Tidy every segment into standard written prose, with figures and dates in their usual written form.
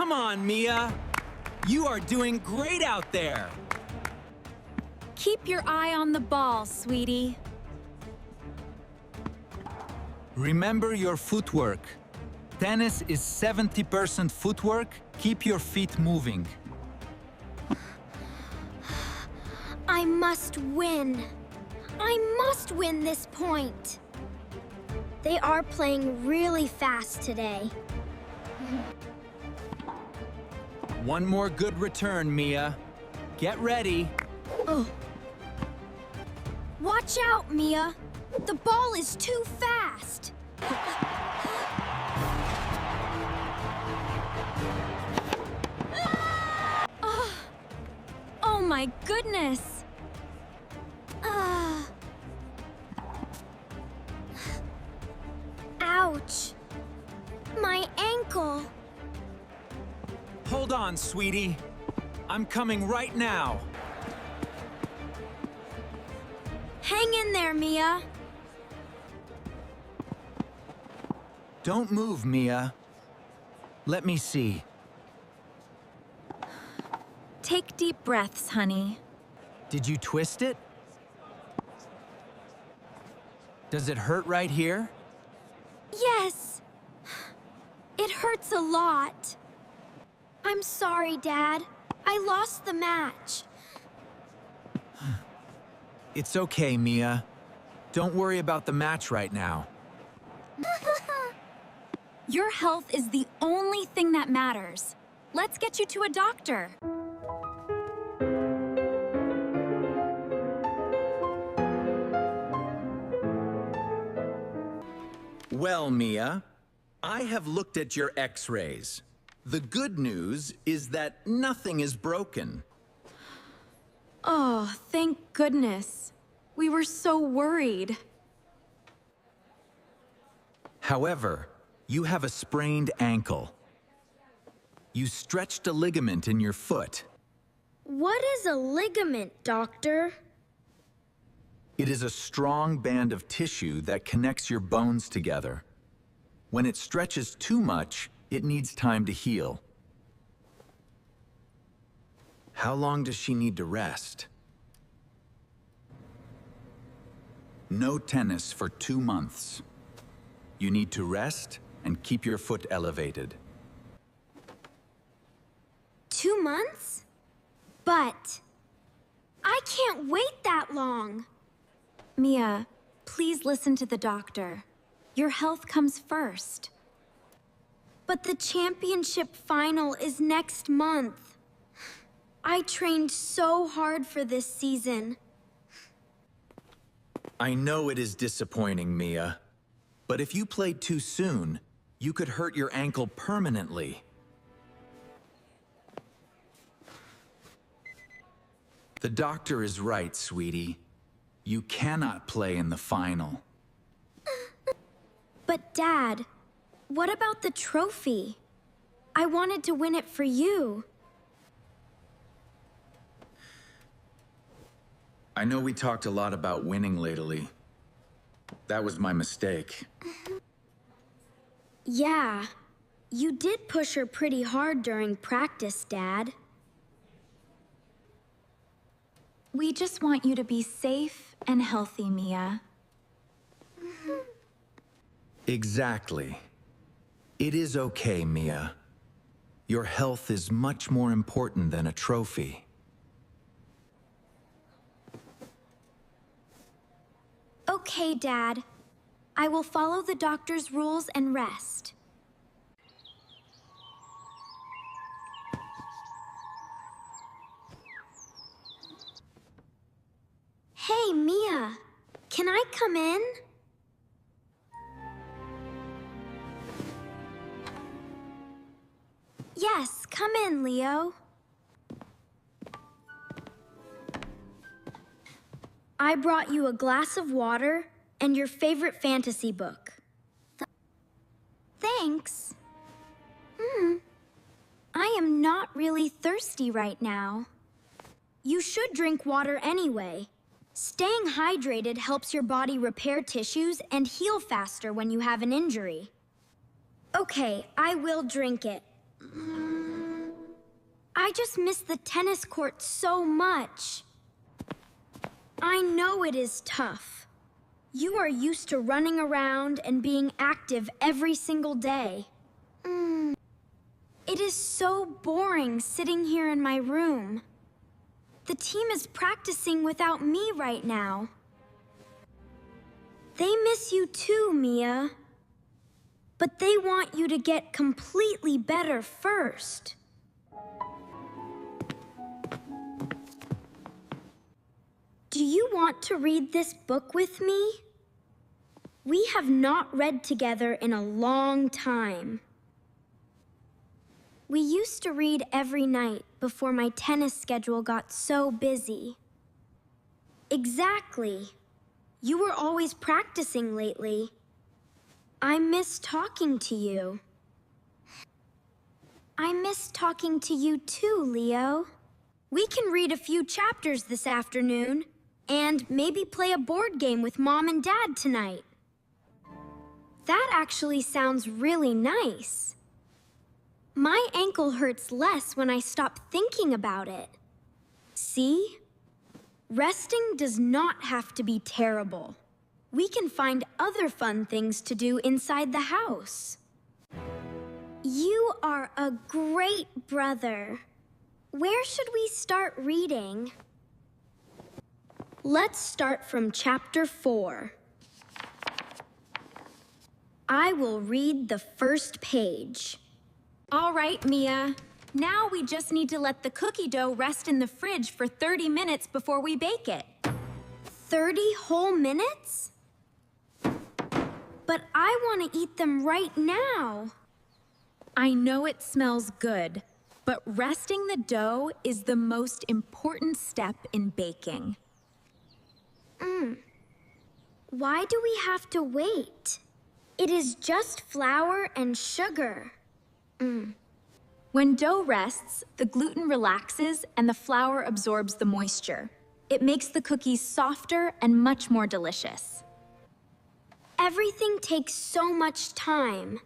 Come on, Mia. You are doing great out there. Keep your eye on the ball, sweetie. Remember your footwork. Tennis is 70% footwork. Keep your feet moving. I must win. I must win this point. They are playing really fast today. One more good return, Mia. Get ready. Oh. Watch out, Mia. The ball is too fast. Oh my goodness! Ouch. My ankle. Hold on, sweetie. I'm coming right now. Hang in there, Mia. Don't move, Mia. Let me see. Take deep breaths, honey. Did you twist it? Does it hurt right here? Yes. It hurts a lot. I'm sorry, Dad. I lost the match. It's okay, Mia. Don't worry about the match right now. Your health is the only thing that matters. Let's get you to a doctor. Well, Mia, I have looked at your x-rays. The good news is that nothing is broken. Oh, thank goodness. We were so worried. However, you have a sprained ankle. You stretched a ligament in your foot. What is a ligament, Doctor? It is a strong band of tissue that connects your bones together. When it stretches too much, it needs time to heal. How long does she need to rest? No tennis for 2 months. You need to rest and keep your foot elevated. 2 months? But I can't wait that long. Mia, please listen to the doctor. Your health comes first. But the championship final is next month. I trained so hard for this season. I know it is disappointing, Mia. But if you played too soon, you could hurt your ankle permanently. The doctor is right, sweetie. You cannot play in the final. But Dad, what about the trophy? I wanted to win it for you. I know we talked a lot about winning lately. That was my mistake. Yeah, you did push her pretty hard during practice, Dad. We just want you to be safe and healthy, Mia. Exactly. It is okay, Mia. Your health is much more important than a trophy. Okay, Dad. I will follow the doctor's rules and rest. Hey, Mia. Can I come in? Yes, come in, Leo. I brought you a glass of water and your favorite fantasy book. Thanks. I am not really thirsty right now. You should drink water anyway. Staying hydrated helps your body repair tissues and heal faster when you have an injury. Okay, I will drink it. I just miss the tennis court so much. I know it is tough. You are used to running around and being active every single day. It is so boring sitting here in my room. The team is practicing without me right now. They miss you too, Mia. But they want you to get completely better first. Do you want to read this book with me? We have not read together in a long time. We used to read every night before my tennis schedule got so busy. Exactly. You were always practicing lately. I miss talking to you. I miss talking to you too, Leo. We can read a few chapters this afternoon, and maybe play a board game with Mom and Dad tonight. That actually sounds really nice. My ankle hurts less when I stop thinking about it. See? Resting does not have to be terrible. We can find other fun things to do inside the house. You are a great brother. Where should we start reading? Let's start from chapter 4. I will read the first page. All right, Mia. Now we just need to let the cookie dough rest in the fridge for 30 minutes before we bake it. 30 whole minutes? But I want to eat them right now. I know it smells good, but resting the dough is the most important step in baking. Why do we have to wait? It is just flour and sugar. When dough rests, the gluten relaxes and the flour absorbs the moisture. It makes the cookies softer and much more delicious. Everything takes so much time.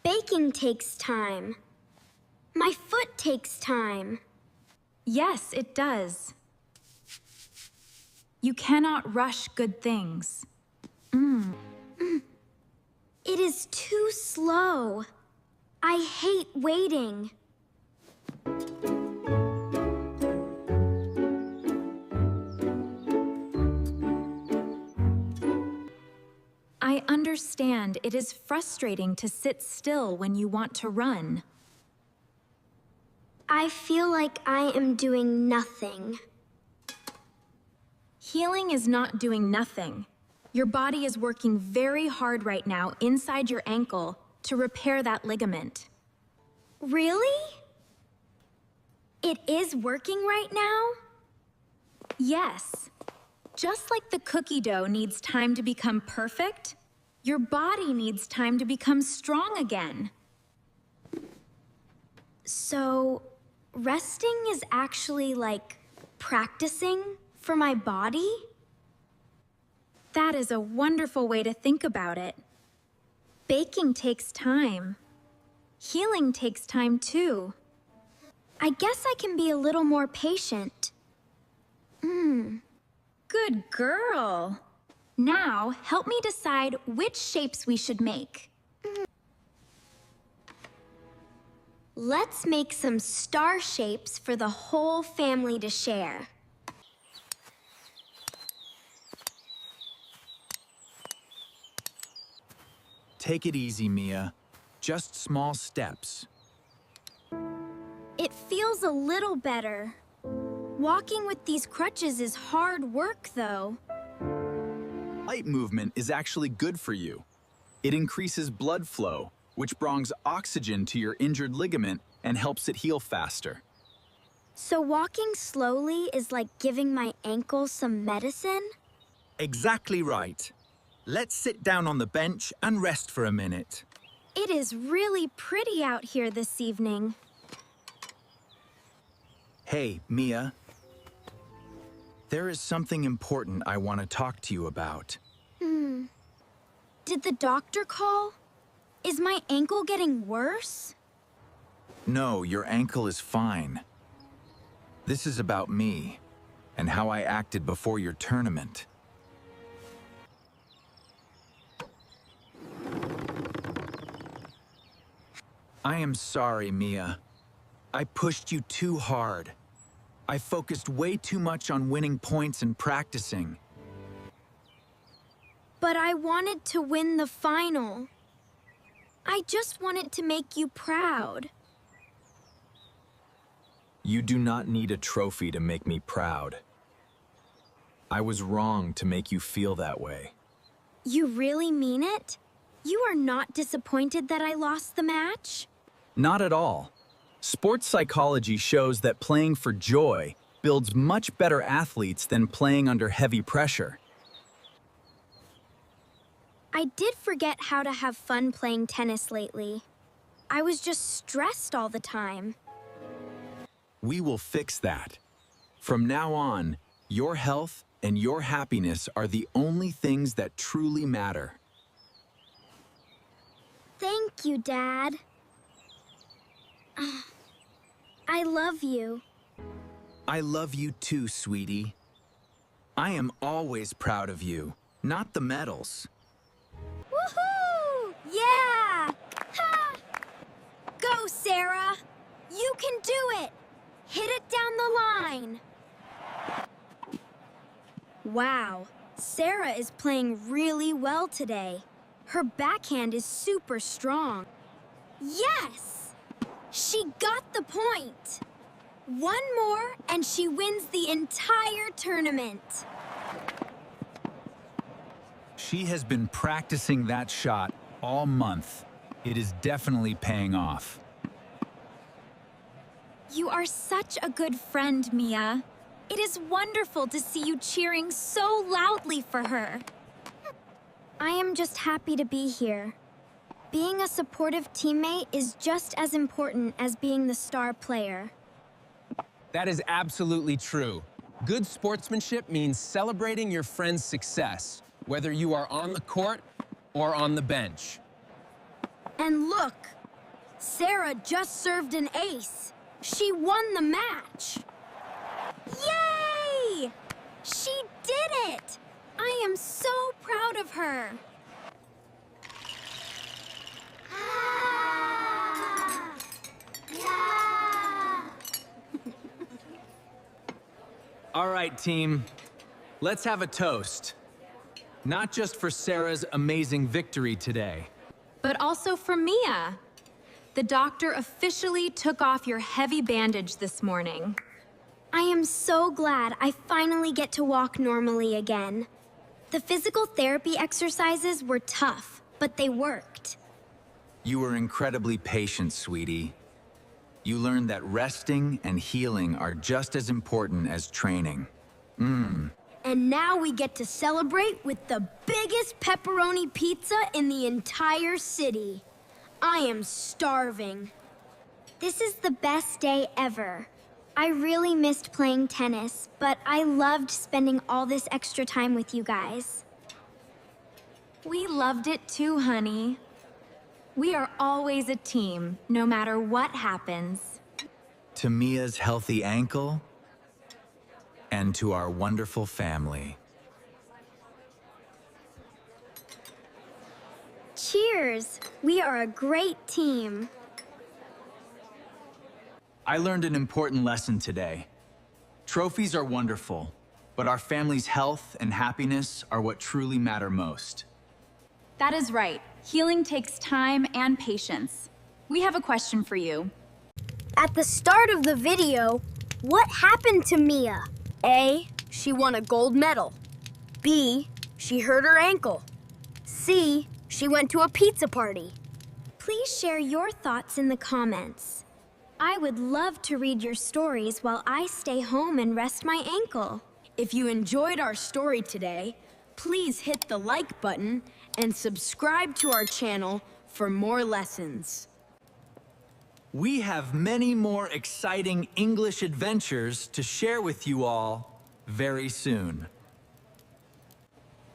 Baking takes time. My foot takes time. Yes, it does. You cannot rush good things. It is too slow. I hate waiting. I understand it is frustrating to sit still when you want to run. I feel like I am doing nothing. Healing is not doing nothing. Your body is working very hard right now inside your ankle to repair that ligament. Really? It is working right now? Yes. Just like the cookie dough needs time to become perfect, your body needs time to become strong again. So, resting is actually like practicing for my body? That is a wonderful way to think about it. Baking takes time. Healing takes time too. I guess I can be a little more patient. Good girl. Now, help me decide which shapes we should make. Let's make some star shapes for the whole family to share. Take it easy, Mia. Just small steps. It feels a little better. Walking with these crutches is hard work, though. Light movement is actually good for you. It increases blood flow, which brings oxygen to your injured ligament and helps it heal faster. So walking slowly is like giving my ankle some medicine? Exactly right. Let's sit down on the bench and rest for a minute. It is really pretty out here this evening. Hey, Mia. There is something important I want to talk to you about. Did the doctor call? Is my ankle getting worse? No, your ankle is fine. This is about me and how I acted before your tournament. I am sorry, Mia. I pushed you too hard. I focused way too much on winning points and practicing. But I wanted to win the final. I just wanted to make you proud. You do not need a trophy to make me proud. I was wrong to make you feel that way. You really mean it? You are not disappointed that I lost the match? Not at all. Sports psychology shows that playing for joy builds much better athletes than playing under heavy pressure. I did forget how to have fun playing tennis lately. I was just stressed all the time. We will fix that. From now on, your health and your happiness are the only things that truly matter. Thank you, Dad. I love you. I love you too, sweetie. I am always proud of you, not the medals. Woohoo! Yeah! Ha! Go, Sarah! You can do it! Hit it down the line! Wow, Sarah is playing really well today. Her backhand is super strong. Yes! She got the point! One more and she wins the entire tournament. She has been practicing that shot all month. It is definitely paying off. You are such a good friend, Mia. It is wonderful to see you cheering so loudly for her. I am just happy to be here. Being a supportive teammate is just as important as being the star player. That is absolutely true. Good sportsmanship means celebrating your friend's success, whether you are on the court or on the bench. And look, Sarah just served an ace. She won the match. Yay! She did it! I am so proud of her. All right, team. Let's have a toast. Not just for Sarah's amazing victory today. But also for Mia. The doctor officially took off your heavy bandage this morning. I am so glad I finally get to walk normally again. The physical therapy exercises were tough, but they worked. You were incredibly patient, sweetie. You learned that resting and healing are just as important as training. And now we get to celebrate with the biggest pepperoni pizza in the entire city. I am starving. This is the best day ever. I really missed playing tennis, but I loved spending all this extra time with you guys. We loved it too, honey. We are always a team, no matter what happens. To Mia's healthy ankle, and to our wonderful family. Cheers! We are a great team. I learned an important lesson today. Trophies are wonderful, but our family's health and happiness are what truly matter most. That is right. Healing takes time and patience. We have a question for you. At the start of the video, what happened to Mia? A, she won a gold medal. B, she hurt her ankle. C, she went to a pizza party. Please share your thoughts in the comments. I would love to read your stories while I stay home and rest my ankle. If you enjoyed our story today, please hit the like button and subscribe to our channel for more lessons. We have many more exciting English adventures to share with you all very soon.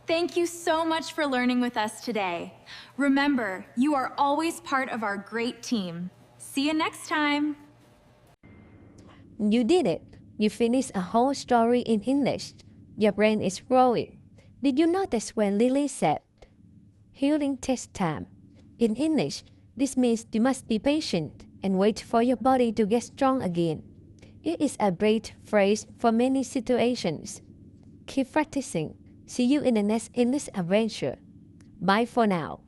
Thank you so much for learning with us today. Remember, you are always part of our great team. See you next time. You did it. You finished a whole story in English. Your brain is growing. Did you notice when Lily said, healing takes time? In English, this means you must be patient and wait for your body to get strong again. It is a great phrase for many situations. Keep practicing. See you in the next English adventure. Bye for now.